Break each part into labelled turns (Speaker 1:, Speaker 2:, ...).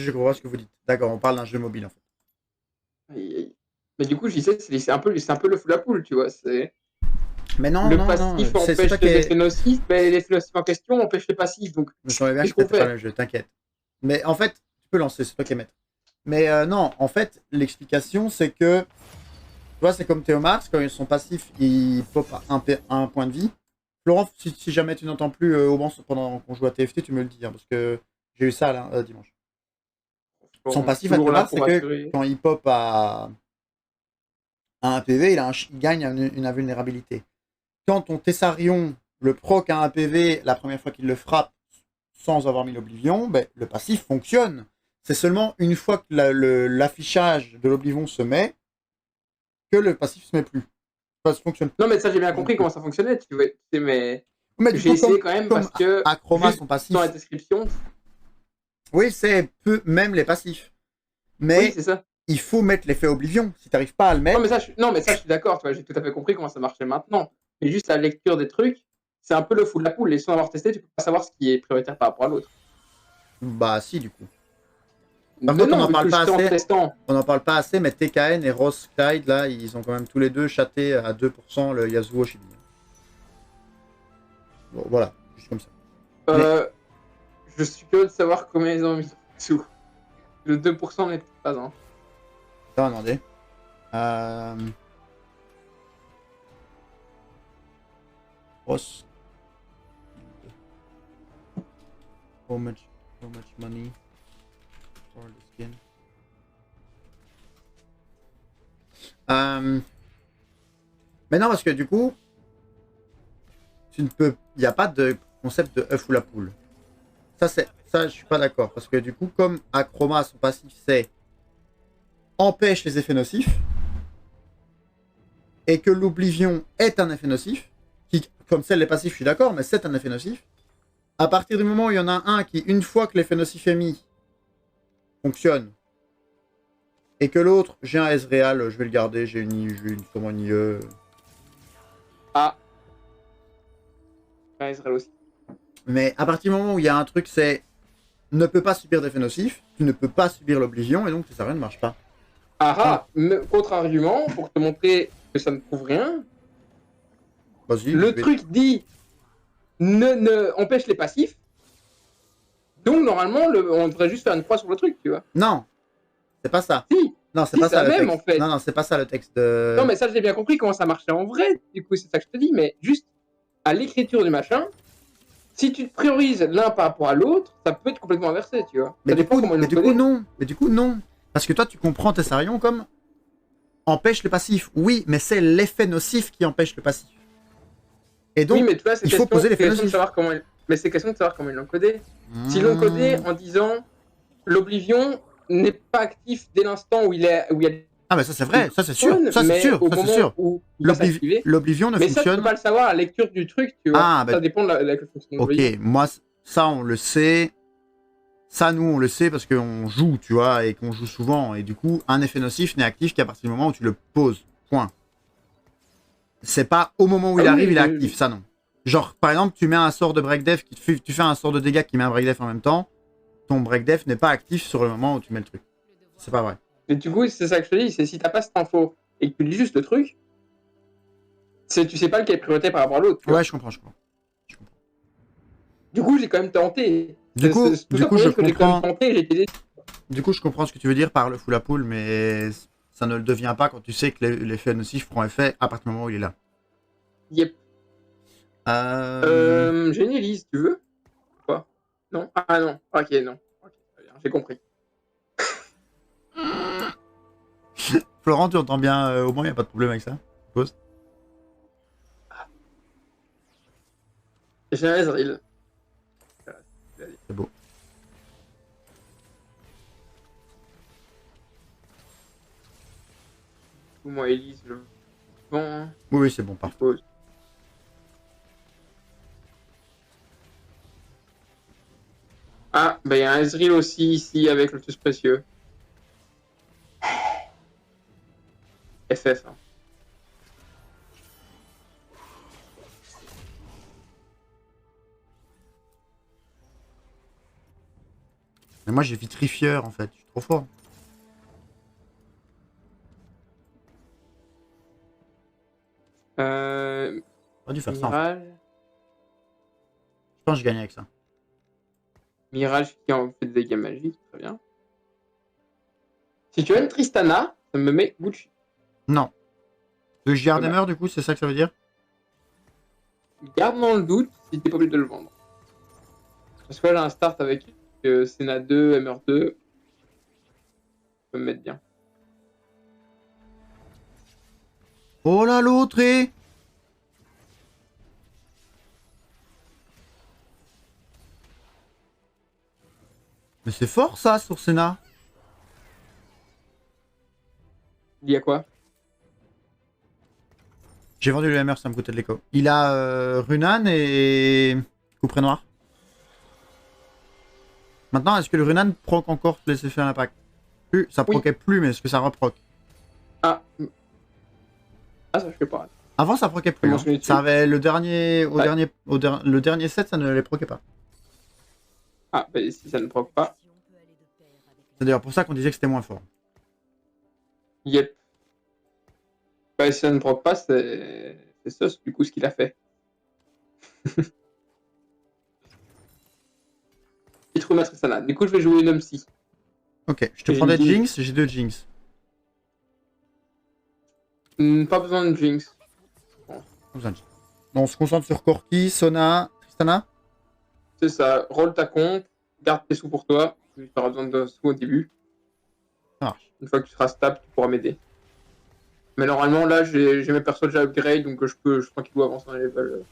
Speaker 1: je comprends ce que vous dites. D'accord, on parle d'un jeu mobile en fait.
Speaker 2: Aïe, aïe. Mais du coup, je disais, c'est un peu le full à poule, tu vois.
Speaker 1: Mais non,
Speaker 2: Le
Speaker 1: non, non,
Speaker 2: passif
Speaker 1: c'est toi
Speaker 2: empêche
Speaker 1: qui
Speaker 2: les
Speaker 1: es...
Speaker 2: effets nocifs, mais les effets nocifs en question empêchent les passifs. Donc,
Speaker 1: Je savais bien que
Speaker 2: qu'est-ce qu'on
Speaker 1: c'était pas le
Speaker 2: fait?
Speaker 1: même jeu, t'inquiète. Mais en fait, tu peux lancer, c'est toi qui es maître. Mais non, en fait, l'explication c'est que, tu vois, c'est comme Théomars, quand ils sont passifs, ils pop à un point de vie. Florent, si jamais tu n'entends plus au banc pendant qu'on joue à TFT, tu me le dis, hein, parce que j'ai eu ça là, dimanche. Son
Speaker 2: Bon,
Speaker 1: passif à
Speaker 2: toujours là
Speaker 1: Théomars,
Speaker 2: pour
Speaker 1: c'est que
Speaker 2: assurer.
Speaker 1: quand il pop à un PV, il gagne une invulnérabilité. Quand ton Tessarion le proc à un PV la première fois qu'il le frappe sans avoir mis l'Oblivion, ben, le passif fonctionne. C'est seulement une fois que l'affichage de l'Oblivion se met que le passif se met plus. Ça fonctionne
Speaker 2: Non, mais ça, j'ai bien compris
Speaker 1: plus.
Speaker 2: comment ça fonctionnait, tu vois. Mais
Speaker 1: Mais du
Speaker 2: j'ai
Speaker 1: coup,
Speaker 2: essayé quand même
Speaker 1: comme
Speaker 2: parce que,
Speaker 1: Acroma,
Speaker 2: juste
Speaker 1: son
Speaker 2: dans la
Speaker 1: passif,
Speaker 2: description,
Speaker 1: oui, c'est peu, même les passifs.
Speaker 2: oui,
Speaker 1: Mais
Speaker 2: c'est ça.
Speaker 1: il faut mettre l'effet Oblivion. Si tu n'arrives pas à le mettre,
Speaker 2: Non, mais ça, je suis d'accord, tu vois. J'ai tout à fait compris comment ça marchait maintenant. Mais juste la lecture des trucs, c'est un peu le fou de la poule. Et sans avoir testé, tu peux pas savoir ce qui est prioritaire par rapport à l'autre.
Speaker 1: bah si, du coup. Par
Speaker 2: Mais
Speaker 1: contre, on
Speaker 2: non,
Speaker 1: n'en
Speaker 2: vu
Speaker 1: parle
Speaker 2: que
Speaker 1: pas
Speaker 2: j'étais en
Speaker 1: assez.
Speaker 2: testant.
Speaker 1: On n'en parle pas assez, mais TKN et Ross Clyde, là, ils ont quand même tous les deux chaté à 2% le Yasuo Shibin. Bon, voilà, juste comme ça. Mais,
Speaker 2: Euh, je suis curieux de savoir combien ils ont mis sous. Le 2% n'est peut-être pas, hein.
Speaker 1: ça va demander. Euh, Ross, how much money for the skin? Mais non, parce que du coup, tu ne peux. Il n'y a pas de concept de œuf ou la poule. Ça, je suis pas d'accord. Parce que du coup, comme Acroma, son passif, c'est empêche les effets nocifs, et que l'Oblivion est un effet nocif, qui, comme celle des passifs, je suis d'accord, mais c'est un effet nocif. À partir du moment où il y en a un qui, une fois que l'effet nocif est mis, fonctionne, et que l'autre, j'ai un Ezreal, je vais le garder, j'ai sûrement une IE.
Speaker 2: Ah, Israël aussi.
Speaker 1: Mais à partir du moment où il y a un truc, c'est ne peut pas subir d'effet nocif, tu ne peux pas subir l'Oblivion, et donc ça ne marche pas.
Speaker 2: Ah, contre-argument, pour te montrer que ça ne prouve rien,
Speaker 1: Vas-y, je
Speaker 2: le
Speaker 1: vais.
Speaker 2: truc dit ne empêche les passifs, donc normalement, on devrait juste faire une croix sur le truc, tu vois.
Speaker 1: Non, c'est pas ça.
Speaker 2: Si,
Speaker 1: Non, c'est
Speaker 2: si
Speaker 1: pas
Speaker 2: c'est
Speaker 1: ça
Speaker 2: la
Speaker 1: le
Speaker 2: même en
Speaker 1: texte. Non,
Speaker 2: fait.
Speaker 1: non, c'est pas ça le texte
Speaker 2: Non,
Speaker 1: de.
Speaker 2: mais ça, j'ai bien compris comment ça marchait en vrai, du coup, c'est ça que je te dis, mais juste à l'écriture du machin, si tu te priorises l'un par rapport à l'autre, ça peut être complètement inversé, tu vois. Ça dépend comment ils
Speaker 1: Mais
Speaker 2: l'ont
Speaker 1: du coup,
Speaker 2: codé.
Speaker 1: non. Mais du coup, non. Parce que toi, tu comprends Tessarion comme empêche le passif. Oui, mais c'est l'effet nocif qui empêche le passif. Et
Speaker 2: Oui,
Speaker 1: donc,
Speaker 2: mais tu vois,
Speaker 1: il faut poser l'effet
Speaker 2: question de
Speaker 1: nocif.
Speaker 2: savoir comment ils... Mais c'est question de savoir comment ils l'ont codé. S'ils l'ont codé
Speaker 1: Mmh.
Speaker 2: en disant l'Oblivion n'est pas actif dès l'instant où il y a
Speaker 1: Ah, mais ça, c'est
Speaker 2: il
Speaker 1: vrai. Ça, c'est sûr.
Speaker 2: fonctionne,
Speaker 1: Ça, c'est
Speaker 2: mais
Speaker 1: sûr.
Speaker 2: au
Speaker 1: Ça, c'est
Speaker 2: moment
Speaker 1: sûr.
Speaker 2: où il va s'activer.
Speaker 1: L'Oblivion ne
Speaker 2: Mais ça, tu peux
Speaker 1: fonctionne.
Speaker 2: pas le savoir à la lecture du truc, tu vois.
Speaker 1: Ah, ben,
Speaker 2: Ça dépend de la fonction de
Speaker 1: ok.
Speaker 2: l'Oblivion.
Speaker 1: Moi, ça, on le sait. Ça, nous, on le sait parce qu'on joue, tu vois, et qu'on joue souvent. Et du coup, un effet nocif n'est actif qu'à partir du moment où tu le poses. Point. C'est pas au moment où
Speaker 2: Ah
Speaker 1: il arrive,
Speaker 2: oui,
Speaker 1: il est actif. Ça, non. Genre, par exemple, tu mets un sort de breakdef, tu fais un sort de dégâts qui met un breakdef en même temps. Ton breakdef n'est pas actif sur le moment où tu mets le truc. C'est pas vrai.
Speaker 2: mais du coup, c'est ça que je te dis, c'est si t'as pas cette info et que tu lis juste le truc, tu sais pas lequel est priorité par rapport à l'autre, tu
Speaker 1: Ouais,
Speaker 2: vois.
Speaker 1: je comprends, je comprends. Je comprends.
Speaker 2: Du coup, j'ai quand même tenté. C'est tout
Speaker 1: Du
Speaker 2: ça
Speaker 1: coup,
Speaker 2: pour
Speaker 1: je
Speaker 2: dire que j'ai quand même
Speaker 1: comprends.
Speaker 2: tenté et j'ai été déçu.
Speaker 1: Du coup, je comprends ce que tu veux dire par le full à pool, mais ça ne le devient pas quand tu sais que l'effet nocif prend effet à partir du moment où il est là.
Speaker 2: Yep.
Speaker 1: Euh...
Speaker 2: J'ai une Elise, tu veux? Quoi? Non? Ah non. Ok, non. Ok, très bien, j'ai compris.
Speaker 1: Florent, tu entends bien au moins, il n'y a pas de problème avec ça. Pause.
Speaker 2: J'ai un Ezreal.
Speaker 1: C'est beau.
Speaker 2: Moi, Elise, je vends.
Speaker 1: Oui, oui, c'est bon,
Speaker 2: Je
Speaker 1: parfait.
Speaker 2: pose. Ah, bah il y a un Ezreal aussi ici avec le tous précieux. FF. Hein.
Speaker 1: Mais moi j'ai vitrifieur en fait, je suis trop fort. Pas dû faire ça en fait.
Speaker 2: Mirage.
Speaker 1: Je pense que je gagne avec ça.
Speaker 2: Mirage qui en fait des dégâts magiques, très bien. Si tu as une Tristana, ça me met Gucci.
Speaker 1: Non. Le Giardhammer du coup, c'est ça que ça veut dire?
Speaker 2: Garde dans le doute si t'es pas obligé de le vendre. Parce que là, j'ai un start avec Senna 2, MR2. Ça peut me mettre bien.
Speaker 1: Oh là l'autre est... Mais c'est fort ça sur Senna.
Speaker 2: Il y a quoi?
Speaker 1: J'ai vendu le MR, ça me coûtait de l'écho. Il a Runan et Couperet Noir. Maintenant, est-ce que le Runan proc encore les effets à l'impact? Plus, ça proquait plus, mais est-ce que ça reproc?
Speaker 2: Ah. Ah, ça je sais pas.
Speaker 1: Avant, ça proquait plus. Hein. Ça avait le dernier, le dernier set, ça ne les proquait pas.
Speaker 2: Ah, bah si ça ne proc pas.
Speaker 1: C'est d'ailleurs pour ça qu'on disait que c'était moins fort.
Speaker 2: Yep. Bah si ça ne proc pas, c'est ça du coup ce qu'il a fait. Il trouve ma Tristana. Du coup, je vais jouer une Umsi.
Speaker 1: Ok, je te prends des Jinx, j'ai 2 Jinx.
Speaker 2: Pas besoin de Jinx.
Speaker 1: Bon, on se concentre sur Corki, Sona, Tristana.
Speaker 2: C'est ça, roll ta compte, garde tes sous pour toi. Tu auras besoin de sous au début.
Speaker 1: Ça marche.
Speaker 2: Une fois que tu seras stable, tu pourras m'aider. Mais normalement, là, j'ai mes persos déjà upgrade, donc je peux tranquillement avancer dans les levels.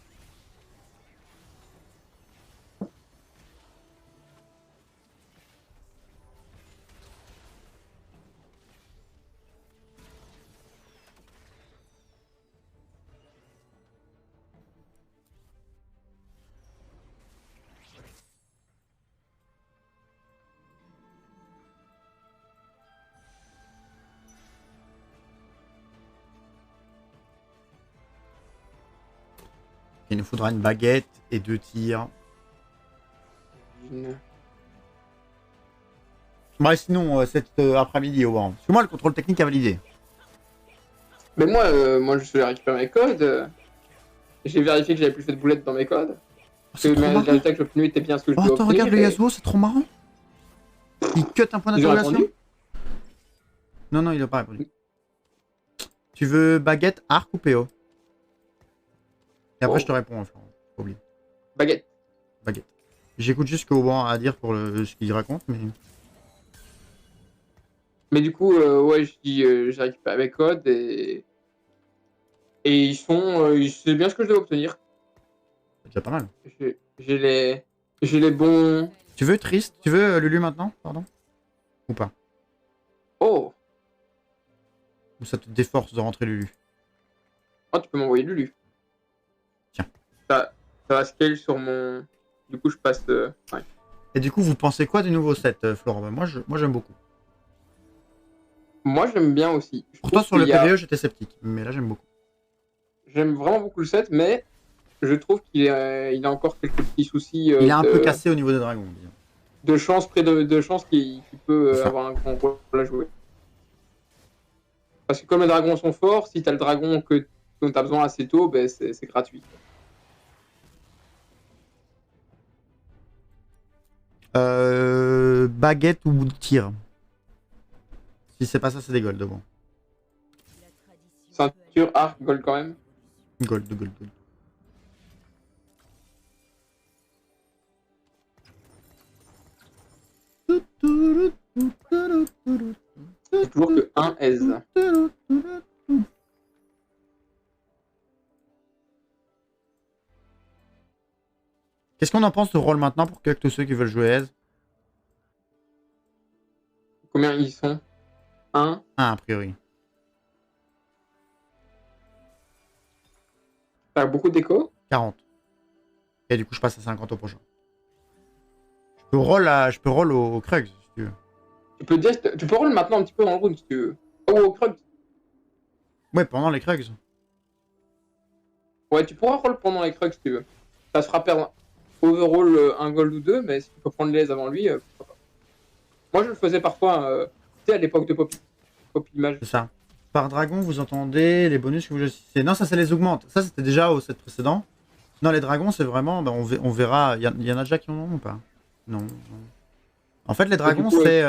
Speaker 1: Il nous faudra une baguette et 2 tirs. Bah sinon, cet après-midi au vent. Parce que moi, le contrôle technique a validé.
Speaker 2: Mais moi je suis allé récupérer mes codes. J'ai vérifié que j'avais plus fait de boulettes dans mes codes. Que mes résultats que j'ai obtenus étaient bien ce que je dois obtenir.
Speaker 1: Attends, regarde le Yasuo, c'est trop marrant. Il cut un point d'interrogation. Non, il a pas répondu. Tu veux baguette, arc ou PO? Et après, je te réponds, enfin, pas oublier.
Speaker 2: Baguette.
Speaker 1: Baguette. J'écoute juste ce qu'Auban a à dire pour ce qu'il raconte, mais...
Speaker 2: Mais du coup, ouais, j'ai récupéré mes codes et ils sont... c'est bien ce que je dois obtenir.
Speaker 1: C'est déjà pas mal.
Speaker 2: J'ai les bons...
Speaker 1: Tu veux Triste? Tu veux Lulu maintenant? Pardon? Ou pas?
Speaker 2: Oh!
Speaker 1: Ou ça te déforce de rentrer Lulu?
Speaker 2: Oh, tu peux m'envoyer Lulu.
Speaker 1: Tiens.
Speaker 2: Ça va scale sur mon... Du coup, je passe... ouais.
Speaker 1: Et du coup, vous pensez quoi du nouveau set, Florent? Moi, j'aime beaucoup.
Speaker 2: Moi, j'aime bien aussi.
Speaker 1: Pourtant, sur le PvE, j'étais sceptique. Mais là, j'aime beaucoup.
Speaker 2: J'aime vraiment beaucoup le set, mais je trouve qu'il a encore quelques petits soucis.
Speaker 1: Il est un peu cassé au niveau des dragons. Disons.
Speaker 2: De chance, près de chance qu'il peut avoir un grand rôle à jouer. Parce que comme les dragons sont forts, si t'as le dragon dont t'as besoin assez tôt, ben c'est gratuit.
Speaker 1: Baguette ou tir? Si c'est pas ça, c'est des golds bon.
Speaker 2: Ceinture, arc, gold quand même.
Speaker 1: Gold.
Speaker 2: C'est toujours que 1 aise.
Speaker 1: Qu'est-ce qu'on en pense de rôle maintenant pour que tous ceux qui veulent jouer aise?
Speaker 2: Combien ils sont? 1.
Speaker 1: 1 a priori.
Speaker 2: T'as beaucoup d'écho?
Speaker 1: 40. Et du coup, je passe à 50 au prochain. Je peux roll au Krugs, si tu veux.
Speaker 2: Tu peux roll maintenant un petit peu dans le round, si tu veux. Oh, au Krugs.
Speaker 1: Ouais, pendant les Krugs.
Speaker 2: Ouais, tu pourras roll pendant les Krugs, si tu veux. Ça se fera perdre overall un gold ou deux, mais si tu peux prendre l'aise avant lui, pourquoi pas. Moi, je le faisais parfois, tu sais, à l'époque de Poppy Image.
Speaker 1: C'est ça. Par dragon, vous entendez les bonus que vous choisissez. Non, ça les augmente. Ça, c'était déjà au set précédent. Non, les dragons, c'est vraiment... Bah, on verra. Il y en a déjà qui en ont ou pas? Non. En fait, les dragons,
Speaker 2: coup,
Speaker 1: c'est...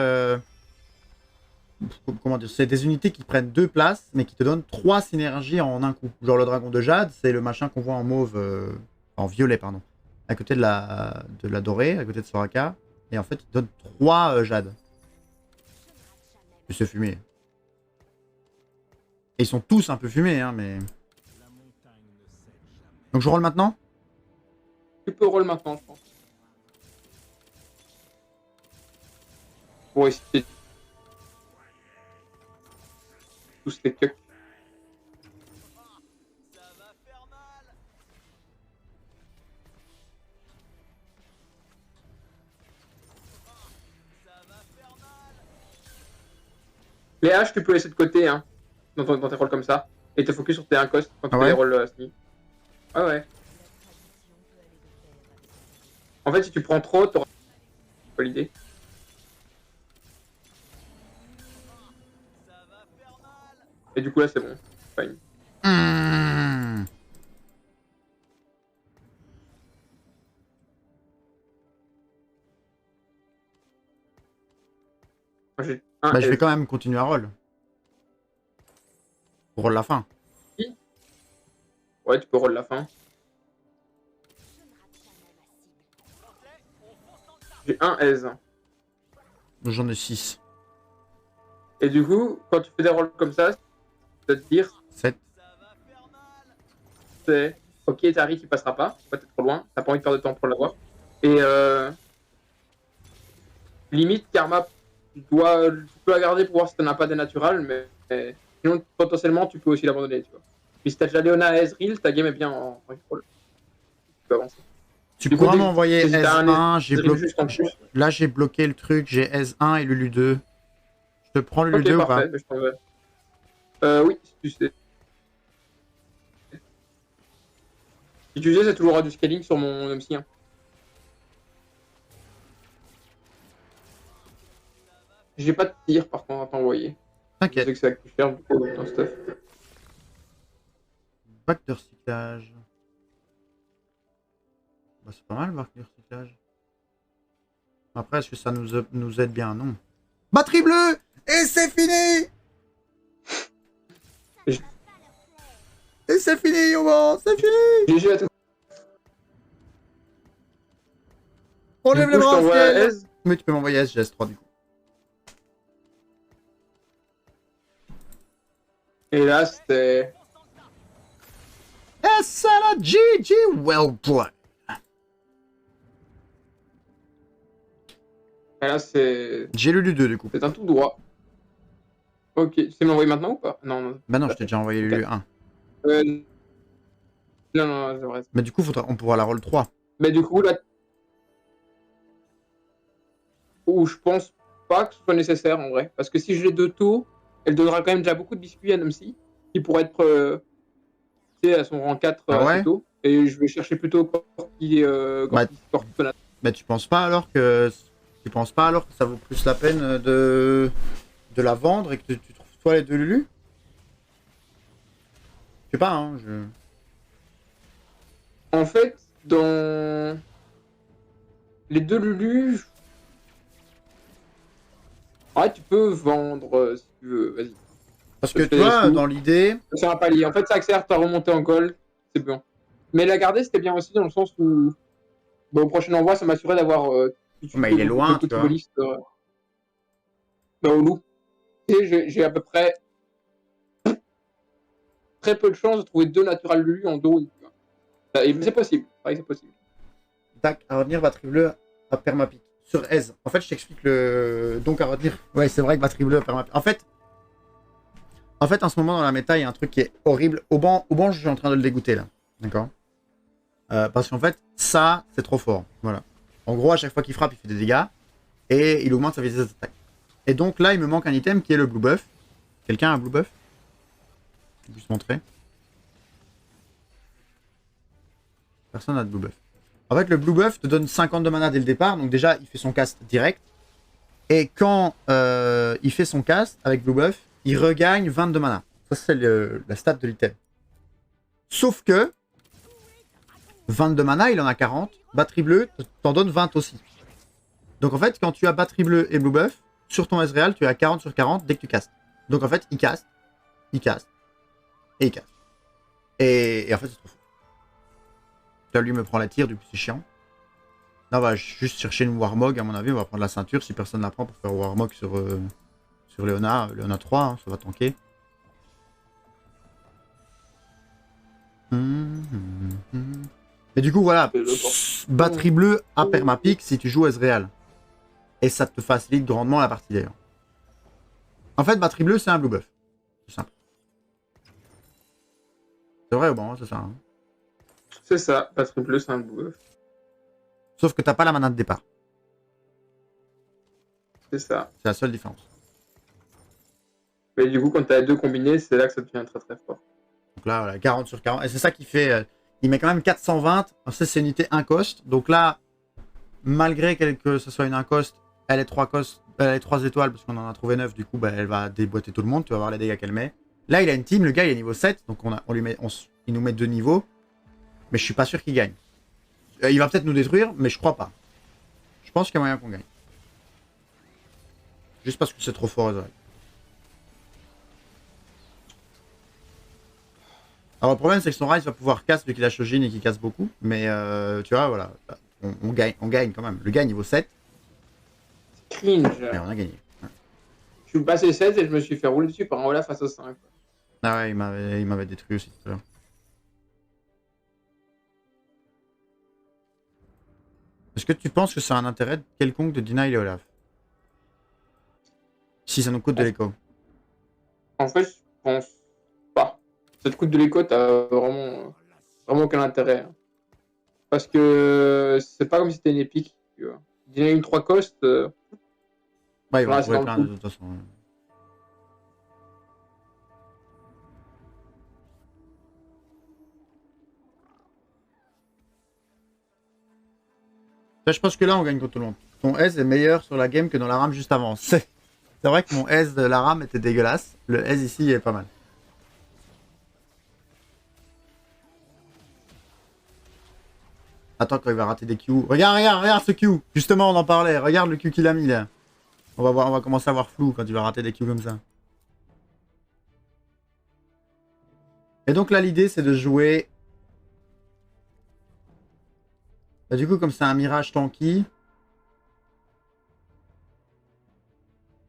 Speaker 1: Comment dire? C'est des unités qui prennent 2 places, mais qui te donnent 3 synergies en un coup. Genre le dragon de Jade, c'est le machin qu'on voit en mauve... En violet, pardon. À côté de la dorée, à côté de Soraka. Et en fait, il donne 3 Jade. Et c'est fumé. Et ils sont tous un peu fumés, hein, mais... Donc je roll maintenant?
Speaker 2: tu peux roll maintenant, je pense. Pour essayer tous les cucks. Les haches, tu peux laisser de côté, hein, dans tes rôles comme ça, et te focus sur tes 1 cost quand tu fais les rôles sneak. Ah ouais. En fait, si tu prends trop, t'auras pas l'idée. Et du coup, là, c'est bon. Fine. J'ai un
Speaker 1: Bah, je vais
Speaker 2: S.
Speaker 1: quand même continuer à roll. Pour roll la fin.
Speaker 2: Ouais, tu peux roll la fin. J'ai un S.
Speaker 1: J'en ai 6.
Speaker 2: Et du coup, quand tu fais des rôles comme ça, te dire
Speaker 1: 7.
Speaker 2: c'est ok, Tari qui passera pas, t'es trop loin, t'as pas envie de perdre de temps pour l'avoir. Et limite, Karma, tu peux la garder pour voir si t'en as pas des naturels, mais sinon, potentiellement, tu peux aussi l'abandonner, tu vois. Puis si t'as déjà Léona et Ezreal, ta game est bien en rôle. Tu peux avancer.
Speaker 1: Tu
Speaker 2: Du coup,
Speaker 1: pourras m'envoyer
Speaker 2: si t'as un
Speaker 1: S1, j'ai
Speaker 2: Ezreal
Speaker 1: bloqué...
Speaker 2: juste en plus.
Speaker 1: Là, j'ai bloqué le truc, j'ai S1 et Lulu 2. Je te prends Lulu
Speaker 2: Ok,
Speaker 1: 2 ou pas?
Speaker 2: parfait, je t'envoie. Oui, si tu sais. Si tu sais, c'est toujours du scaling sur mon MC. Hein. J'ai pas de tir par contre à t'envoyer. Je sais
Speaker 1: T'inquiète.
Speaker 2: que ça coûte cher du coup ton stuff.
Speaker 1: Bac de recyclage. Bah, c'est pas mal, bac de recyclage. Après, est-ce que ça nous aide bien? Non. Batterie bleue! Et c'est fini! Et c'est fini, Yoman! C'est fini!
Speaker 2: GG à tout.
Speaker 1: On
Speaker 2: Du
Speaker 1: lève
Speaker 2: coup,
Speaker 1: les
Speaker 2: je
Speaker 1: bras au
Speaker 2: t'envoie
Speaker 1: ciel!
Speaker 2: S.
Speaker 1: Mais tu peux m'envoyer SGS3 du coup.
Speaker 2: Et là, c'était.
Speaker 1: S à la GG! Well played!
Speaker 2: Et là, c'est.
Speaker 1: J'ai Lulu 2 du coup.
Speaker 2: C'est un tout droit. Ok, tu sais m'envoyer maintenant ou pas? Non, non.
Speaker 1: Bah non, je t'ai déjà envoyé Lulu 1.
Speaker 2: Non, non, c'est vrai.
Speaker 1: Mais du coup, on pourra la roll 3.
Speaker 2: Mais du coup, là. Où je pense pas que ce soit nécessaire en vrai. Parce que si je l'ai de taux, elle donnera quand même déjà beaucoup de biscuits à Nomsi, qui pourrait être à son rang 4
Speaker 1: Ah ouais?
Speaker 2: assez tôt. Et je vais chercher plutôt Corki Tonat.
Speaker 1: Mais tu penses pas alors que ça vaut plus la peine de la vendre et que tu trouves toi les 2 Lulu? Je sais pas, hein,
Speaker 2: En fait, dans les 2 Lulu, ouais, tu peux vendre si tu veux, vas-y.
Speaker 1: Parce que tu vois, dans l'idée...
Speaker 2: C'est un palier. En fait, ça accélère ta remontée en gold, c'est bien. Mais la garder, c'était bien aussi dans le sens où, au prochain envoi, ça m'assurait d'avoir
Speaker 1: Mais il est loin, tu vois.
Speaker 2: Au loup. Et j'ai à peu près très peu de chances de trouver 2 naturales Lulu en dos. C'est possible. C'est possible.
Speaker 1: Tac, à retenir, batterie bleue à permapic. Sur Aise. En fait, je t'explique le... Donc à retenir. Ouais, c'est vrai que batterie bleue à permapic. En fait, en ce moment, dans la méta, il y a un truc qui est horrible. Au banc, je suis en train de le dégoûter, là. D'accord parce qu'en fait, ça, c'est trop fort. Voilà. En gros, à chaque fois qu'il frappe, il fait des dégâts. Et il augmente sa vitesse d'attaque. Et donc là, il me manque un item qui est le blue buff. Quelqu'un a un blue buff? Je vais juste montrer. Personne n'a de blue buff. En fait, le blue buff te donne 50 de mana dès le départ. Donc déjà, il fait son cast direct. Et quand il fait son cast avec Blue Buff, il regagne 22 mana. Ça, c'est la stat de l'item. Sauf que 22 mana, il en a 40. Batterie bleue t'en donne 20 aussi. Donc en fait, quand tu as batterie bleue et Blue Buff, sur ton Ezreal, tu as 40 sur 40 dès que tu castes. Donc en fait, il caste, et il caste. Et en fait, c'est trop fort. Là, lui me prend la tire, du coup, c'est chiant. Là, on va juste chercher une Warmog, à mon avis. On va prendre la ceinture si personne ne la prend pour faire Warmog sur Léona. Léona 3, hein, ça va tanker. Mais du coup, voilà. Batterie bleue à permapique si tu joues Ezreal. Et ça te facilite grandement la partie d'ailleurs. En fait, batterie bleue, c'est un blue buff. C'est simple. C'est vrai ou bon, c'est ça. Hein.
Speaker 2: C'est ça, batterie bleue, c'est un blue buff.
Speaker 1: Sauf que t'as pas la mana de départ.
Speaker 2: C'est ça.
Speaker 1: C'est la seule différence.
Speaker 2: Mais du coup, quand t'as les deux combinés, c'est là que ça devient très très fort.
Speaker 1: Donc là, voilà, 40 sur 40. Et c'est ça qui fait... il met quand même 420. Ça, c'est une unité incoste. Donc là, malgré que ce soit une incoste, elle est 3 étoiles parce qu'on en a trouvé 9. Du coup, bah, elle va déboîter tout le monde. Tu vas voir les dégâts qu'elle met. Là, il a une team. Le gars, il est niveau 7. Donc il nous met 2 niveaux. Mais je suis pas sûr qu'il gagne. Il va peut-être nous détruire, mais je crois pas. Je pense qu'il y a moyen qu'on gagne. Juste parce que c'est trop fort, Ezreal. Alors le problème, c'est que son Rise va pouvoir casse vu qu'il a Shojin et qu'il casse beaucoup. Mais tu vois, voilà. On gagne quand même. Le gars niveau 7.
Speaker 2: Cringe.
Speaker 1: Mais on a gagné. Ouais.
Speaker 2: Je suis passé 7 et je me suis fait rouler dessus par un Olaf face au 5.
Speaker 1: Ah ouais, il m'avait détruit aussi tout à l'heure. Est-ce que tu penses que c'est un intérêt quelconque de deny les Olaf? Si ça nous coûte de l'écho.
Speaker 2: En fait, je pense pas. Ça te coûte de l'écho, t'as vraiment aucun intérêt. Hein. Parce que c'est pas comme si c'était une épique. Tu vois. Dîner une 3 cost.
Speaker 1: Ouais, il va en
Speaker 2: Là, c'est
Speaker 1: trouver
Speaker 2: dans
Speaker 1: plein
Speaker 2: le
Speaker 1: de
Speaker 2: coup.
Speaker 1: toute façon. Je pense que là, on gagne contre tout le monde. Ton S est meilleur sur la game que dans la rame juste avant. C'est vrai que mon S de la rame était dégueulasse. Le S ici est pas mal. Attends, quand il va rater des Q. Regarde ce Q. Justement, on en parlait. Regarde le Q qu'il a mis là. On va commencer à voir flou quand il va rater des Q comme ça. Et donc là, l'idée, c'est de jouer... Bah, du coup, comme c'est un mirage tanky...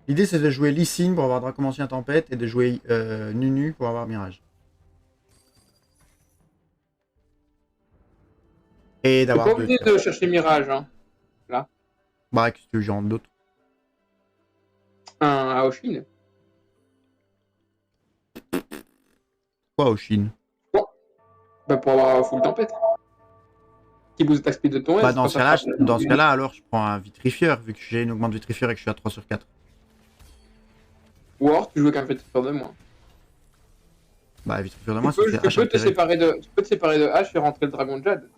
Speaker 1: L'idée, c'est de jouer Lee Sin pour avoir Dracomancien Tempête et de jouer Nunu pour avoir Mirage. Et
Speaker 2: T'es
Speaker 1: d'avoir
Speaker 2: pas
Speaker 1: deux
Speaker 2: obligé
Speaker 1: tirs.
Speaker 2: de chercher Mirage. Hein. Là.
Speaker 1: Bah, qu'est-ce que tu veux, genre d'autres?
Speaker 2: Un Aoshin.
Speaker 1: Quoi, Oshin?
Speaker 2: Bon. Bah, pour avoir full tempête. Qui booste ta speed de ton S.
Speaker 1: Bah, dans ce cas-là, alors, je prends un Vitrifieur, vu que j'ai une augmente Vitrifieur et que je suis à 3 sur 4.
Speaker 2: Ou alors, tu joues avec un Vitrifieur de moins.
Speaker 1: Bah, Vitrifieur de moi,
Speaker 2: Tu
Speaker 1: ça
Speaker 2: peux,
Speaker 1: fait
Speaker 2: tu
Speaker 1: H
Speaker 2: peux te
Speaker 1: intérêt.
Speaker 2: séparer de H et rentrer le Dragon Jade.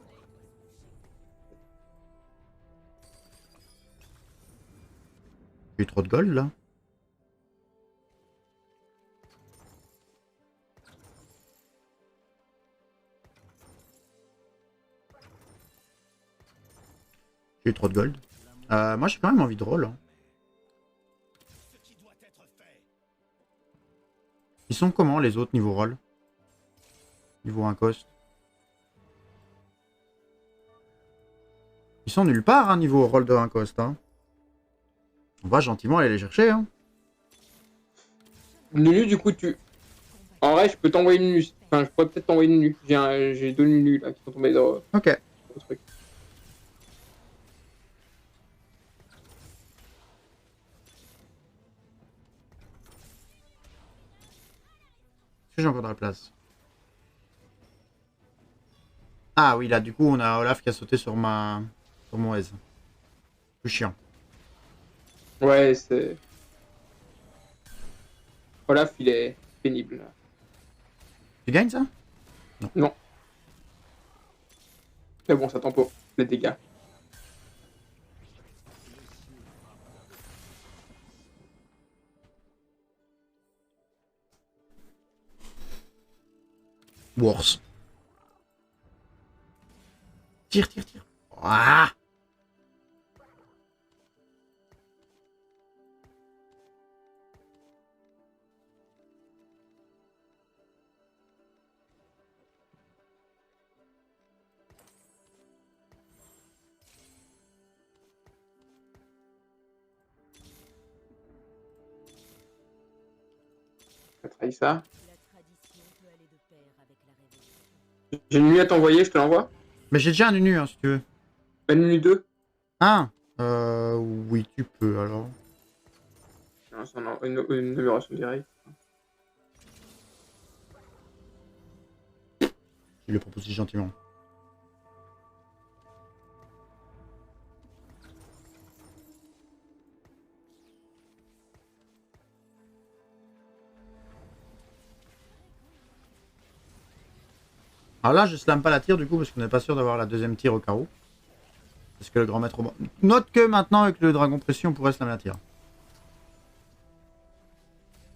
Speaker 1: J'ai eu trop de gold, là. J'ai eu trop de gold. Moi, j'ai quand même envie de roll. Hein. Ils sont comment, les autres, niveau roll? Niveau 1 cost. Ils sont nulle part, hein, niveau roll de 1 cost. Hein. On va gentiment aller les chercher. Hein.
Speaker 2: Nunu, du coup, tu. En vrai, je peux t'envoyer une Nunu. Enfin, je pourrais peut-être t'envoyer une Nunu. J'ai deux Nunu là qui sont tombés dans
Speaker 1: Ok.
Speaker 2: le truc.
Speaker 1: Est-ce que j'ai encore de la place? Ah oui, là, du coup, on a Olaf qui a sauté sur mon aise. Plus chiant.
Speaker 2: Ouais, c'est. Olaf, il est pénible.
Speaker 1: Tu gagnes ça?
Speaker 2: Non. Mais bon, ça tempo les dégâts.
Speaker 1: Worse. Tire. Ah.
Speaker 2: On va trahir ça. J'ai une nuit à t'envoyer, je te l'envoie.
Speaker 1: Mais j'ai déjà un Nunu, hein, si tu veux.
Speaker 2: Une nuit 2.
Speaker 1: Ah. Oui, tu peux, alors.
Speaker 2: Non, c'est une numération directe.
Speaker 1: Il le propose si gentiment. Alors là, je slam pas la tire du coup parce qu'on n'est pas sûr d'avoir la deuxième tire au carreau. Parce que le grand maître... Note que maintenant avec le dragon précieux, on pourrait slam la tire.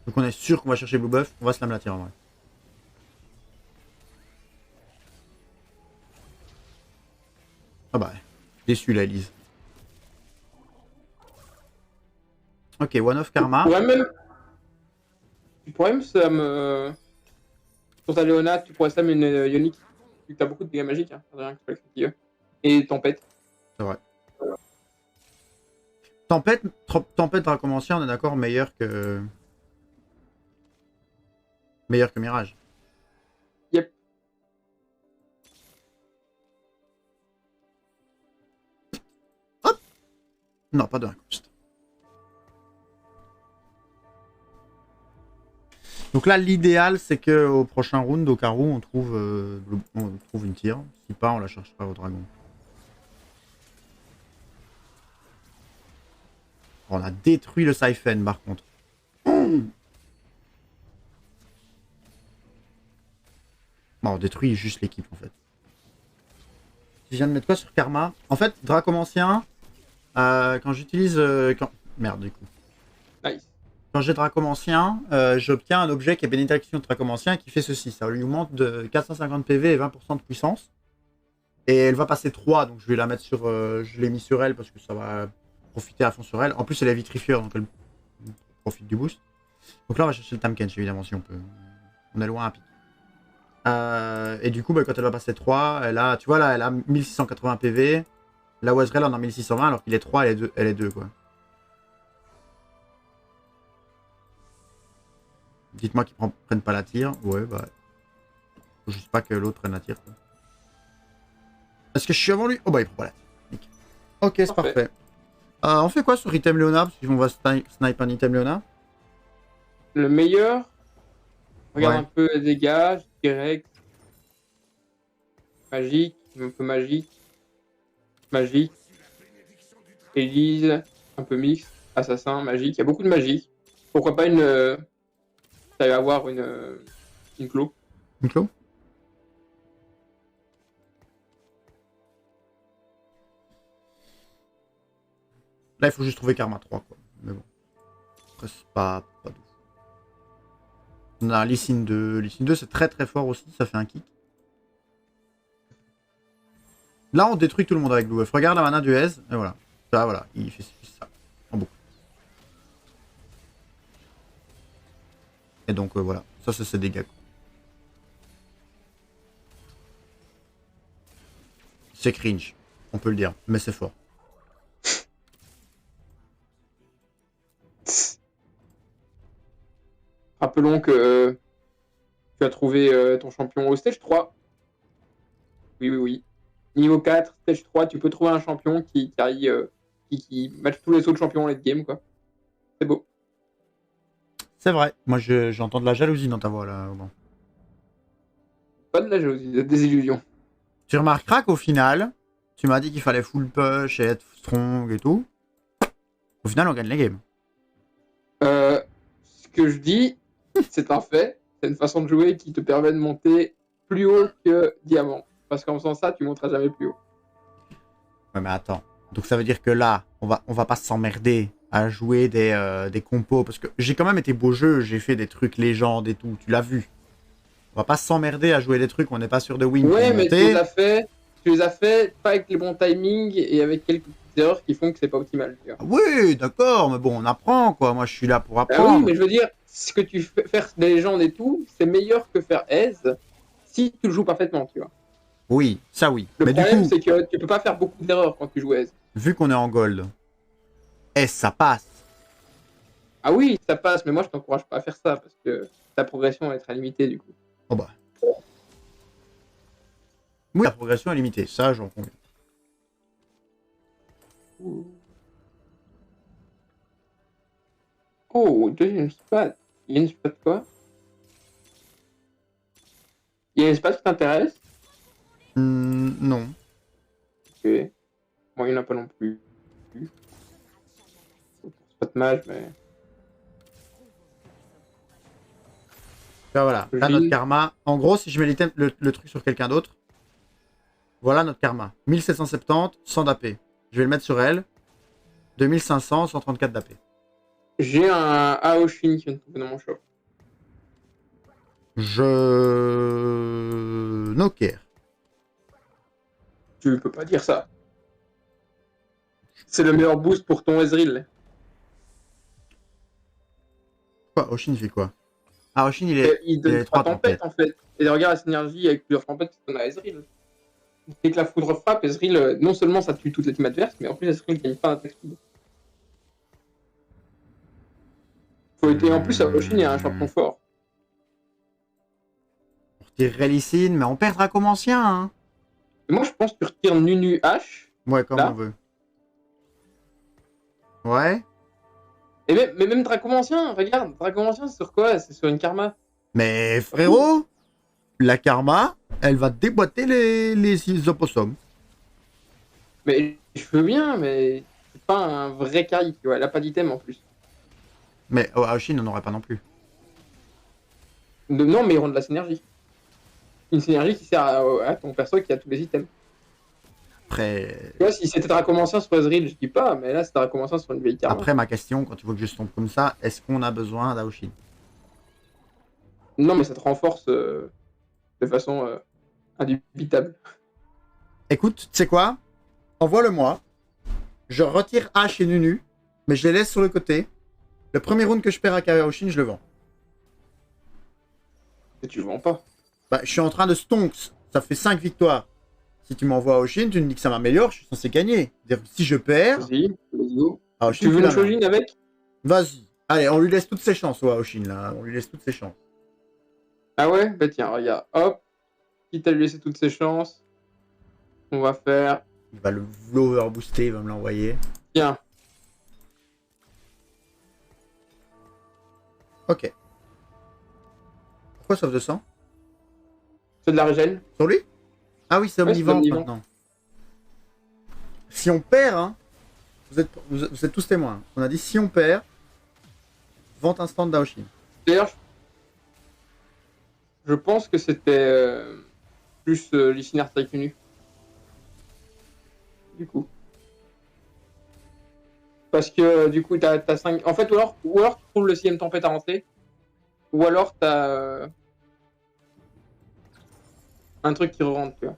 Speaker 1: Donc on est sûr qu'on va chercher Blue Buff, on va slam la tire en vrai. Ah bah, déçu là, Elise. Ok, one off karma.
Speaker 2: Tu pourrais même slam... Sur ta Léona, tu pourrais slam une Yonic. Vu que t'as beaucoup de dégâts magiques, hein. Et Tempête.
Speaker 1: C'est vrai. Tempête Dracomancien, on est d'accord, meilleur que Mirage.
Speaker 2: Yep.
Speaker 1: Hop. Non, pas de Coast. Donc là, l'idéal, c'est qu'au prochain round, au carreau, on trouve une tire. Si pas, on la cherchera au dragon. On a détruit le Siphon, par contre. Bon, on détruit juste l'équipe, en fait. Je viens de mettre quoi sur Karma? En fait, Dracomancien, quand j'utilise... Merde, du coup.
Speaker 2: Nice.
Speaker 1: Quand j'ai Dracomancien, j'obtiens un objet qui est bénédiction de Dracomancien qui fait ceci. Ça lui augmente de 450 PV et 20% de puissance. Et elle va passer 3, donc je vais la mettre sur... je l'ai mis sur elle parce que ça va profiter à fond sur elle. En plus, elle est vitrifieur, donc elle profite du boost. Donc là, on va chercher le Tahm Kench, évidemment, si on peut. On est loin à pic. Et du coup, bah, quand elle va passer 3, elle a, tu vois là, elle a 1680 PV. La Wezrel en a 1620, alors qu'il est 3, elle est 2, quoi. Dites-moi qu'ils prennent pas la tire. Ouais, bah... Faut juste pas que l'autre prenne la tire, quoi. Est-ce que je suis avant lui? Oh bah, il prend pas la tire. Nickel. Ok, c'est parfait. On fait quoi sur Item Leona? Parce qu'on va snipe un Item Leona.
Speaker 2: Le meilleur... Regarde un peu les dégâts, direct. Magique, un peu magique. Magique. Élise, un peu mix. Assassin, magique. Il y a beaucoup de magie. Pourquoi pas une... Ça va avoir une clo.
Speaker 1: Une clo? Là, il faut juste trouver Karma 3, quoi. Mais bon. Après, c'est pas ouf. On a Lee Sin 2. Lee Sin 2, c'est très très fort aussi. Ça fait un kick. Là, on détruit tout le monde avec Blue Buff. Regarde la mana du Ez. Et voilà. Là, voilà. Il fait ça. En boucle. Et donc, voilà. Ça, c'est ses dégâts. C'est cringe. On peut le dire. Mais c'est fort.
Speaker 2: Rappelons que tu as trouvé ton champion au stage 3. Oui. Niveau 4, stage 3, tu peux trouver un champion qui match tous les autres champions en late game, quoi. C'est beau.
Speaker 1: C'est vrai. Moi, j'entends de la jalousie dans ta voix, là. Bon.
Speaker 2: Pas de la jalousie, de la désillusion.
Speaker 1: Tu remarqueras qu'au final, tu m'as dit qu'il fallait full push et être strong et tout. Au final, on gagne les games.
Speaker 2: Ce que je dis, c'est un fait. C'est une façon de jouer qui te permet de monter plus haut que diamant. Parce qu'en faisant ça, tu monteras jamais plus haut.
Speaker 1: Ouais, mais attends. Donc ça veut dire que là, on va pas s'emmerder à jouer des compos. Parce que j'ai quand même été beau jeu, j'ai fait des trucs légendes et tout. Tu l'as vu. On va pas s'emmerder à jouer des trucs, on n'est pas sûr de win.
Speaker 2: Ouais,
Speaker 1: pour
Speaker 2: mais
Speaker 1: monter.
Speaker 2: tu les as fait pas avec les bons timings et avec quelques petites erreurs qui font que c'est pas optimal. Tu vois.
Speaker 1: Ah oui, d'accord, mais bon, on apprend quoi. Moi, je suis là pour
Speaker 2: Ah oui,
Speaker 1: apprendre.
Speaker 2: mais je veux dire, ce que tu fais faire des légendes et tout, c'est meilleur que faire aise si tu le joues parfaitement, tu vois.
Speaker 1: Oui, ça oui.
Speaker 2: Le
Speaker 1: Mais du
Speaker 2: problème,
Speaker 1: coup,
Speaker 2: c'est que tu peux pas faire beaucoup d'erreurs quand tu joues aise.
Speaker 1: vu qu'on est en gold, S, ça passe.
Speaker 2: Ah oui, ça passe, mais moi je t'encourage pas à faire ça parce que ta progression va être limitée du coup.
Speaker 1: Oh bah. Oui, la progression est limitée, ça j'en conviens.
Speaker 2: Oh, deuxième spot. Il y a une spot quoi? Il y a une spot qui t'intéresse?
Speaker 1: Non.
Speaker 2: Ok. Bon, il n'y en a pas non plus. Spot mage, mais.
Speaker 1: Là, voilà, là notre karma. En gros, si je mets le truc sur quelqu'un d'autre, voilà notre karma. 1770, 100 d'AP. Je vais le mettre sur elle. 2500, 134 d'AP.
Speaker 2: J'ai un Aoshin qui vient de tomber dans mon shop.
Speaker 1: Je... Noker.
Speaker 2: Tu peux pas dire ça. C'est le meilleur boost pour ton Ezreal.
Speaker 1: Quoi, Oshin fait quoi? Ah, Oshin
Speaker 2: Il donne
Speaker 1: est
Speaker 2: 3
Speaker 1: 3
Speaker 2: tempêtes
Speaker 1: tempêtes.
Speaker 2: en fait. Et regarde la synergie avec plusieurs tempêtes que donne à Ezreal. Dès que la foudre frappe, Ezreal, non seulement ça tue toute la team adverse, mais en plus Ezreal gagne pas d'attaque speed. Et en plus, Aoshin il y a un champion fort.
Speaker 1: On retire Relicine, mais on perdra comme ancien, hein.
Speaker 2: Et moi je pense que tu retires Nunu H.
Speaker 1: Ouais, comme
Speaker 2: là.
Speaker 1: on veut. Ouais.
Speaker 2: Et même Dracomancien, regarde, Dracomancien c'est sur quoi? C'est sur une karma.
Speaker 1: Mais frérot, la karma, elle va déboîter les opossums.
Speaker 2: Mais je veux bien, mais c'est pas un vrai carry, tu vois, elle a pas d'item en plus.
Speaker 1: Mais Aoshin n'en aurait pas non plus.
Speaker 2: Non, mais ils rendent de la synergie. Une synergie qui sert à ton perso qui a tous les items.
Speaker 1: Après,
Speaker 2: Tu vois, si c'était Dracomancien sur Ezreal, je dis pas, mais là c'est Dracomancien sur une vieille karma.
Speaker 1: après ma question, quand tu vois que je tombe comme ça, est-ce qu'on a besoin d'Aoshin?
Speaker 2: Non, mais ça te renforce de façon indubitable.
Speaker 1: Écoute, tu sais quoi? Envoie-le-moi. Je retire H et Nunu, mais je les laisse sur le côté. Le premier round que je perds à Aoshin, je le vends.
Speaker 2: Et tu vends pas.
Speaker 1: Bah, je suis en train de stonks. Ça fait 5 victoires. Si tu m'envoies Aoshin, tu me dis que ça m'améliore, je suis censé gagner. C'est-à-dire que si je perds,
Speaker 2: Vas-y, let's go.
Speaker 1: Aoshin,
Speaker 2: Tu veux
Speaker 1: la
Speaker 2: une Shojin avec?
Speaker 1: Vas-y. Allez, on lui laisse toutes ses chances, ouais, Aoshin, là. On lui laisse toutes ses chances.
Speaker 2: Ah ouais? Bah tiens, regarde, hop. Quitte à lui laisser toutes ses chances, on va faire.
Speaker 1: Il va le overbooster, il va me l'envoyer.
Speaker 2: Tiens.
Speaker 1: Ok. Pourquoi sauf de sang?
Speaker 2: C'est de la régène.
Speaker 1: Sur lui? Ah oui, c'est
Speaker 2: Ouais, c'est
Speaker 1: omnivore
Speaker 2: omnivore.
Speaker 1: maintenant. Si on perd, hein, vous êtes tous témoins. On a dit si on perd, vente instant d'Aoshin.
Speaker 2: D'ailleurs, je pense que c'était plus Lycinar Taikunu. Du coup. Parce que du coup, t'as 5. En fait, ou alors tu trouves le 6ème tempête à rentrer. Ou alors t'as un truc qui rentre, tu vois.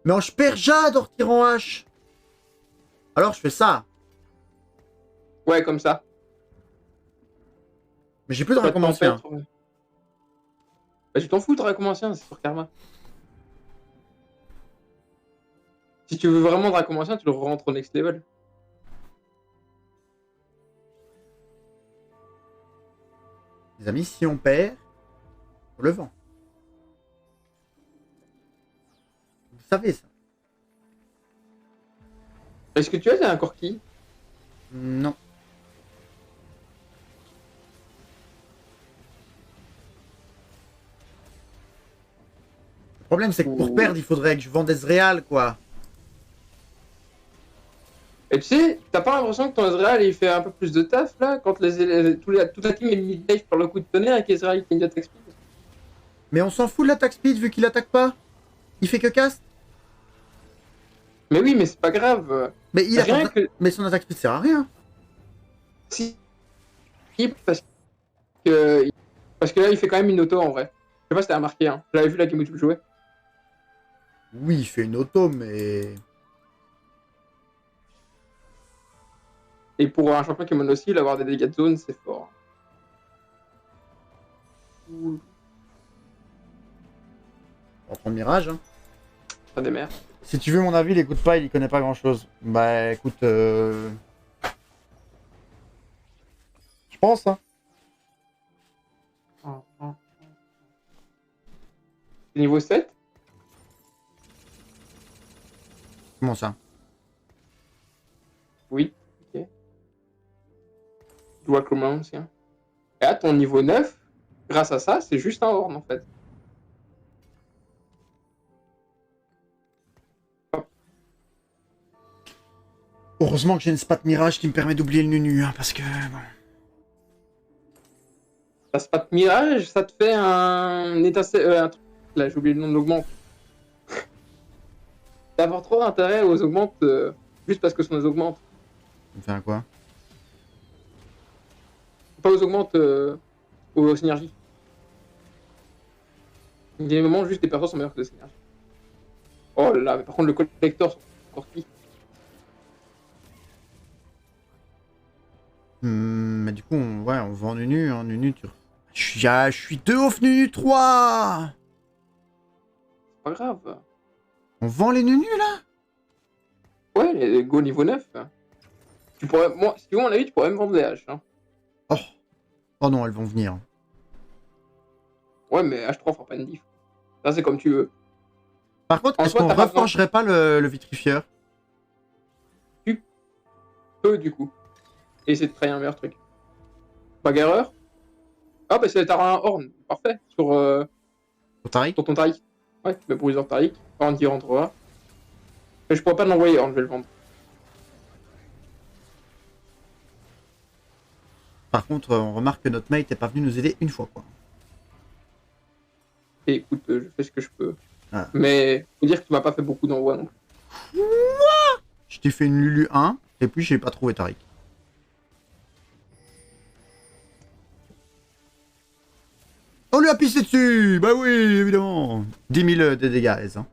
Speaker 1: Mais je perds Jade en retirant H. Alors je fais ça.
Speaker 2: Ouais, comme ça.
Speaker 1: Mais j'ai plus de recommencement.
Speaker 2: Bah, tu t'en fous de Dracomancien, c'est sur Karma. Si tu veux vraiment Dracomancien, tu le rentres au next level.
Speaker 1: Les amis, si on perd, on le vend. Vous savez ça.
Speaker 2: Est-ce que tu as un Corki?
Speaker 1: Non. Le problème, c'est que pour perdre, il faudrait que je vende Ezreal, quoi.
Speaker 2: Et tu sais, t'as pas l'impression que ton Ezreal il fait un peu plus de taf là quand toute la team est mid-life par le coup de tonnerre avec Ezreal qui a une attaque speed?
Speaker 1: Mais on s'en fout de l'attaque speed vu qu'il attaque pas. Il fait que cast.
Speaker 2: Mais oui, mais c'est pas grave.
Speaker 1: Mais,
Speaker 2: Rien que...
Speaker 1: mais son attaque speed sert à rien.
Speaker 2: Si, parce que... Parce que là, il fait quand même une auto en vrai. Je sais pas si t'as remarqué, hein. J'avais vu la game où tu le jouais.
Speaker 1: Oui, il fait une auto, mais...
Speaker 2: Et pour un champion qui est mono-style, avoir des dégâts de zone, c'est fort.
Speaker 1: On va prendre Mirage, hein.
Speaker 2: Pas des mers.
Speaker 1: Si tu veux mon avis, il écoute pas, il y connaît pas grand-chose. Bah, écoute... Je pense, hein.
Speaker 2: Niveau 7?
Speaker 1: Comment ça?
Speaker 2: Oui. Ok. Je vois comment aussi. Hein. Et à ton niveau 9, grâce à ça, c'est juste un horn en fait.
Speaker 1: Heureusement que j'ai une spat Mirage qui me permet d'oublier le Nunu, hein, parce que... Bon.
Speaker 2: Ça se passe mirage, ça te fait un étincelle. Un truc. Là, j'ai oublié le nom de l'augmente. D'avoir trop d'intérêt aux augmentes juste parce que ce sont des augmentes.
Speaker 1: Ça me fait un quoi?
Speaker 2: Pas aux augmentes aux synergies. Il y a des moments juste des persos sont meilleurs que des synergies. Oh là là, mais par contre le collector sont encore qui.
Speaker 1: Mais du coup, ouais, on vend Nunu, hein. Nunu, tu... je suis 2 off Nunu 3.
Speaker 2: C'est pas grave.
Speaker 1: On vend les Nunu, là?
Speaker 2: Ouais, les go niveau 9. Tu pourrais, moi, si tu veux mon avis, tu pourrais même vendre des haches. Hein.
Speaker 1: Oh. Oh non, elles vont venir.
Speaker 2: Ouais, mais H3 fera pas une diff. Ça, c'est comme tu veux.
Speaker 1: Par contre,
Speaker 2: En
Speaker 1: est-ce
Speaker 2: soi,
Speaker 1: qu'on
Speaker 2: t'as pas
Speaker 1: reforgerait pas le vitrifieur?
Speaker 2: Tu peux, du coup. Et essayer de créer un meilleur truc. Bagarreur. Ah, bah, t'auras un horn. Parfait.
Speaker 1: Au Tariq?
Speaker 2: Sur ton Tariq. Ouais, le bruiseur Tariq. Horn qui rentrera. Mais je pourrais pas l'envoyer, Horn, je vais le vendre.
Speaker 1: Par contre, on remarque que notre mate n'est pas venu nous aider une fois, quoi.
Speaker 2: Et écoute, je fais ce que je peux.
Speaker 1: Ah.
Speaker 2: Mais faut dire que tu m'as pas fait beaucoup d'envois non plus.
Speaker 1: Je t'ai fait une Lulu 1, et puis j'ai pas trouvé Tariq. On lui a pissé dessus. Bah oui, évidemment. 10 000 de dégâts, hein.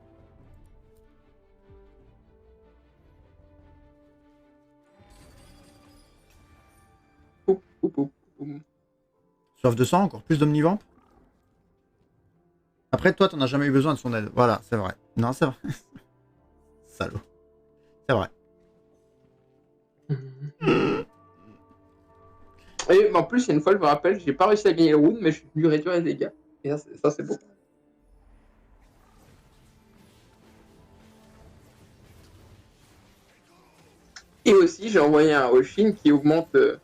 Speaker 2: Poup, poup, poup, poup.
Speaker 1: Soif de sang, encore plus d'omnivamp. Après, toi, t'en as jamais eu besoin de son aide. Voilà, c'est vrai. Non, c'est vrai. Salaud. C'est vrai.
Speaker 2: Et en plus, il y a une fois, je me rappelle, j'ai pas réussi à gagner le round, mais je suis venu réduire les dégâts. Et ça c'est beau. Et aussi, j'ai envoyé un Oshin qui augmente de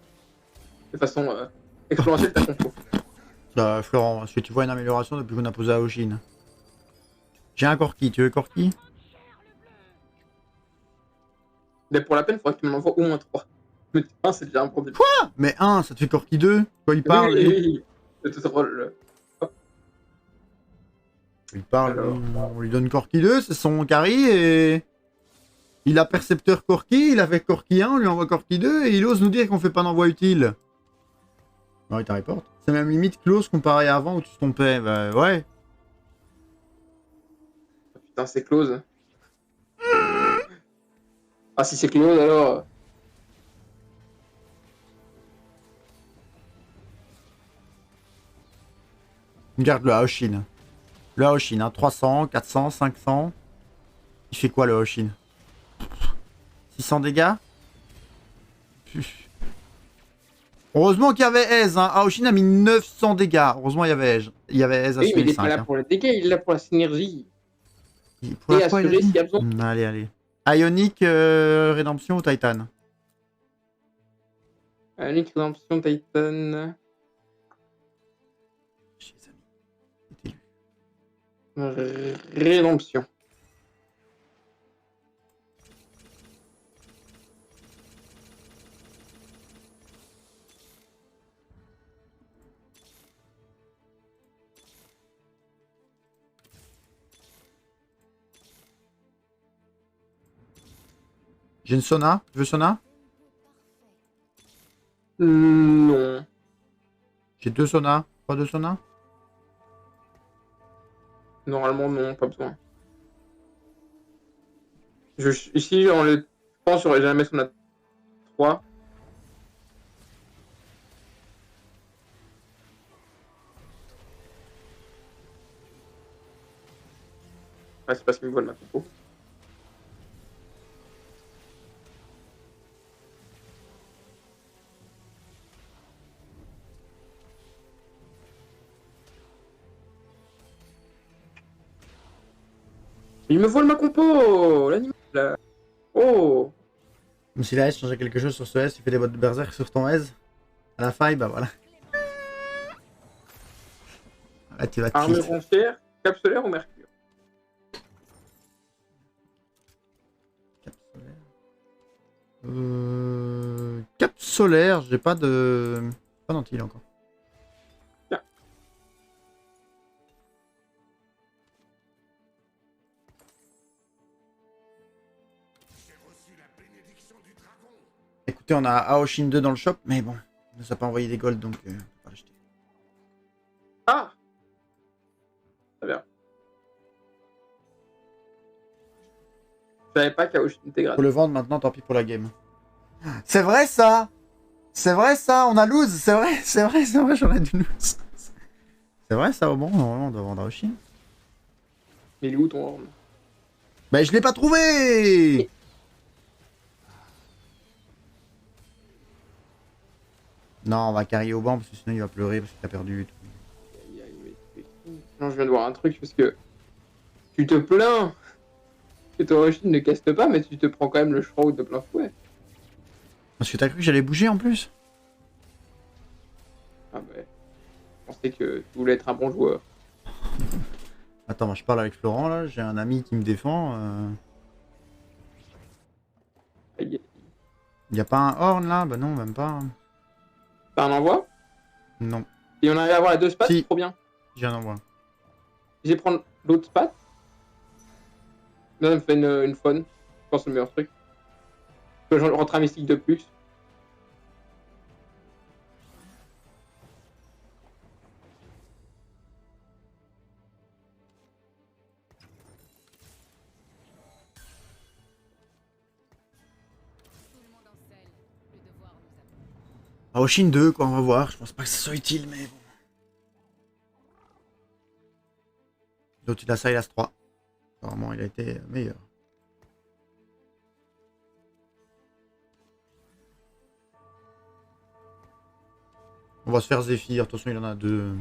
Speaker 2: façon exponentielle ta compo.
Speaker 1: Florent, est-ce que tu vois une amélioration depuis qu'on a posé à Oshin? J'ai un Corki, tu veux Corki?
Speaker 2: Mais pour la peine, il faudrait que tu m'en envoies au moins 3. Mais 1, c'est déjà un problème.
Speaker 1: Quoi? Mais 1, ça te fait Corki 2? Quoi, il parle,
Speaker 2: oui,
Speaker 1: lui?
Speaker 2: oui. C'est tout drôle.
Speaker 1: Il parle,
Speaker 2: Alors.
Speaker 1: on lui donne Corki 2, c'est son carry, et... Il a Percepteur Corki, il avait Corki 1, on lui envoie Corki 2, et il ose nous dire qu'on fait pas d'envoi utile. Non, il t'a reporte. C'est même limite close comparé à avant où tu te trompais. Bah ouais.
Speaker 2: Putain, c'est close. Ah, si c'est close, alors.
Speaker 1: Regarde le Aoshin. Le Aoshin, hein, 300, 400, 500. Il fait quoi le Aoshin? 600 dégâts? Heureusement qu'il y avait Aise, hein. Aoshin a mis 900 dégâts. Heureusement il y avait Aise. Il y avait Aise à
Speaker 2: Oui, mais il est pas
Speaker 1: 6005.
Speaker 2: là pour les dégâts, il est là pour la synergie.
Speaker 1: Pour
Speaker 2: Et
Speaker 1: la quoi, il a
Speaker 2: assurer
Speaker 1: dit
Speaker 2: s'il y a besoin.
Speaker 1: Allez, allez. Ionic, Rédemption ou Titan?
Speaker 2: Link Redemption Titan.
Speaker 1: Chez les amis. Était élu.
Speaker 2: Rédemption.
Speaker 1: J'ai une Sona. Tu veux Sona?
Speaker 2: Non.
Speaker 1: J'ai 2 saunas. Pas de sauna?
Speaker 2: Normalement, non, pas besoin. Ici, je pense, j'aurais jamais son a 3. Ah, c'est parce qu'ils me volent ma compo. Il me vole ma compo, l'animal. Là. Oh.
Speaker 1: Même si la S changeait quelque chose sur ce S, il fait des bottes de berserk sur ton S. À la faille, bah voilà. Là, tu vas te
Speaker 2: Armure
Speaker 1: tilt.
Speaker 2: roncière, cap solaire ou mercure?
Speaker 1: Cap solaire, j'ai pas de. Pas d'antil encore.
Speaker 2: Tiens.
Speaker 1: Écoutez, on a Aoshin 2 dans le shop, mais bon, on nous a pas envoyé des golds donc on peut pas l'acheter.
Speaker 2: Ah. Très bien. Je savais pas qu'Aoshin était
Speaker 1: Faut
Speaker 2: gratuit.
Speaker 1: le vendre maintenant, tant pis pour la game. C'est vrai ça! C'est vrai ça, on a lose, c'est vrai, j'en ai du lose. C'est vrai ça, au bon, normalement on doit vendre Aoshin.
Speaker 2: Mais il est où ton horn?
Speaker 1: Bah je l'ai pas trouvé! Non, on va carry au banc parce que sinon il va pleurer parce qu'il a perdu.
Speaker 2: Non, je viens de voir un truc parce que tu te plains que ton Aoshin ne caste pas, mais tu te prends quand même le shroud de plein fouet.
Speaker 1: Parce que t'as cru que j'allais bouger en plus?
Speaker 2: Ah bah, je pensais que tu voulais être un bon joueur.
Speaker 1: Attends, moi je parle avec Florent là, j'ai un ami qui me défend.
Speaker 2: Aïe.
Speaker 1: Y a pas un horn là? Bah non, même pas.
Speaker 2: T'as un envoi?
Speaker 1: Non.
Speaker 2: Et on arrive à avoir les 2 spats,
Speaker 1: Si.
Speaker 2: c'est trop bien.
Speaker 1: J'ai un envoi.
Speaker 2: Je vais prendre l'autre spat. Là, ça me fait une faune. Je pense que c'est le meilleur truc. Je rentre un mystique de plus.
Speaker 1: Aoshin 2 quoi, on va voir. Je pense pas que ça soit utile, mais bon. L'autre il a ça, il a ce 3. Apparemment il a été meilleur. On va se faire Zephyr, attention il en a 2.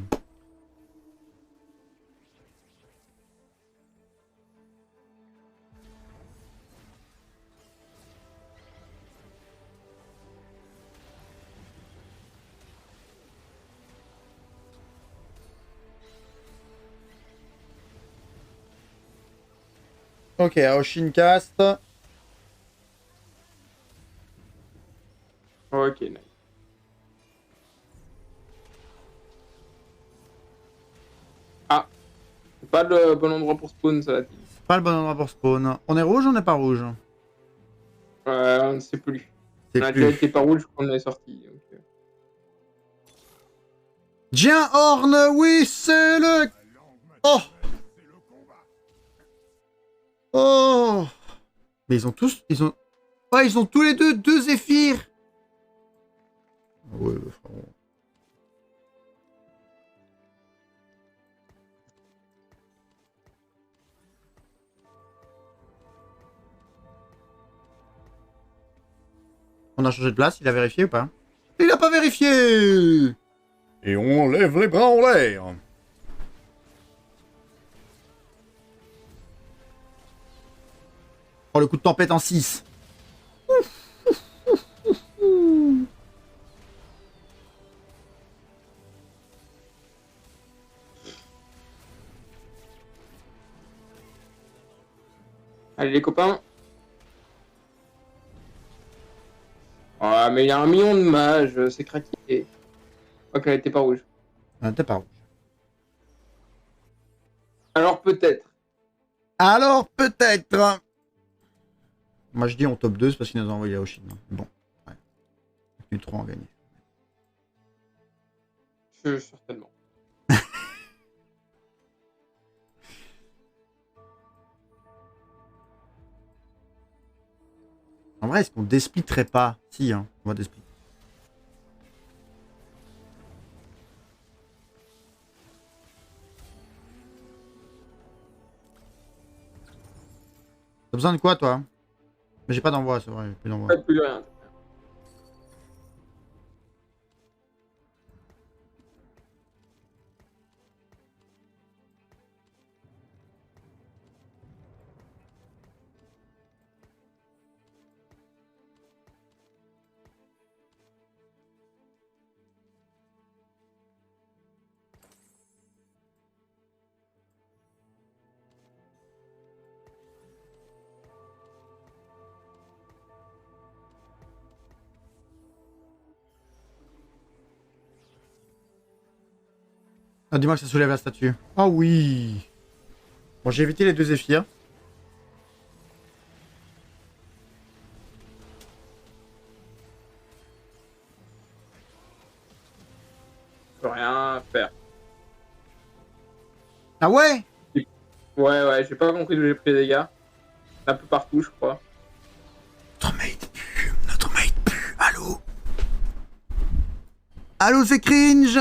Speaker 1: Ok, Aoshin cast.
Speaker 2: Ok, nice. Ah, c'est pas le bon endroit pour spawn, ça va dire.
Speaker 1: C'est pas le bon endroit pour spawn. On est rouge ou on n'est pas rouge?
Speaker 2: On ne sait plus.
Speaker 1: C'est
Speaker 2: On a déjà
Speaker 1: plus.
Speaker 2: été par rouge quand on est sorti. Donc...
Speaker 1: J'ai un horn, oui, c'est le... Oh! Oh! Mais ils ont tous... Ils ont... Oh, ils ont tous les deux Zéphyr! Ouais, frérot. On a changé de place, il a vérifié ou pas? Il a pas vérifié! Et on lève les bras en l'air. Oh, le coup de tempête en 6.
Speaker 2: Allez, les copains. Ah, mais il y a 1 million de mages, c'est craqué. Ok, elle était pas rouge.
Speaker 1: Ah, t'es pas rouge.
Speaker 2: Alors peut-être.
Speaker 1: Alors, peut-être. Moi, je dis on top 2, c'est parce qu'il nous a envoyé à Chine. Bon, ouais. Il y a eu 3 à gagner.
Speaker 2: Certainement.
Speaker 1: En vrai, est-ce qu'on désplitterait pas? Si, hein, on va desplit. T'as besoin de quoi, toi? Mais j'ai pas d'envoi, c'est vrai, j'ai plus d'envoi.
Speaker 2: Plus rien.
Speaker 1: Ah, dis-moi que ça soulève la statue. Oh oui. Bon, j'ai évité les deux zéphyrs.
Speaker 2: Je peux rien faire.
Speaker 1: Ah ouais?
Speaker 2: Ouais, j'ai pas compris d'où j'ai pris les dégâts. Un peu partout, je crois.
Speaker 1: Notre mate pue, notre mate pue. Allô? Allô, c'est cringe.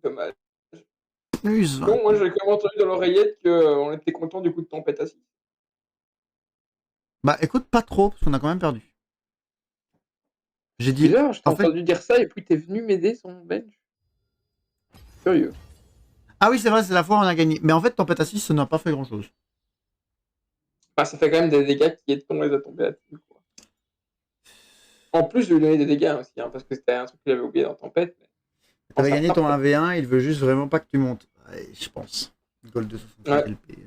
Speaker 2: Dommage.
Speaker 1: Plus 20.
Speaker 2: Bon, moi j'ai quand même entendu dans l'oreillette qu'on était content du coup de tempête à 6.
Speaker 1: Bah écoute, pas trop, parce qu'on a quand même perdu. J'ai dit...
Speaker 2: Bizarre, je t'ai
Speaker 1: En fait...
Speaker 2: entendu dire ça et puis t'es venu m'aider sur mon bench. Curieux.
Speaker 1: Ah oui, c'est vrai, c'est la fois où on a gagné. Mais en fait, Tempête à 6, ça n'a pas fait grand-chose.
Speaker 2: Bah, ça fait quand même des dégâts qui est on les a tombés là-dessus. En plus, je lui ai donné des dégâts aussi, hein, parce que c'était un truc qu'il avait oublié dans Tempête.
Speaker 1: T'avais gagné ton 1v1, il veut juste vraiment pas que tu montes. Ouais, je pense. Gold de 65
Speaker 2: Ouais.
Speaker 1: LP.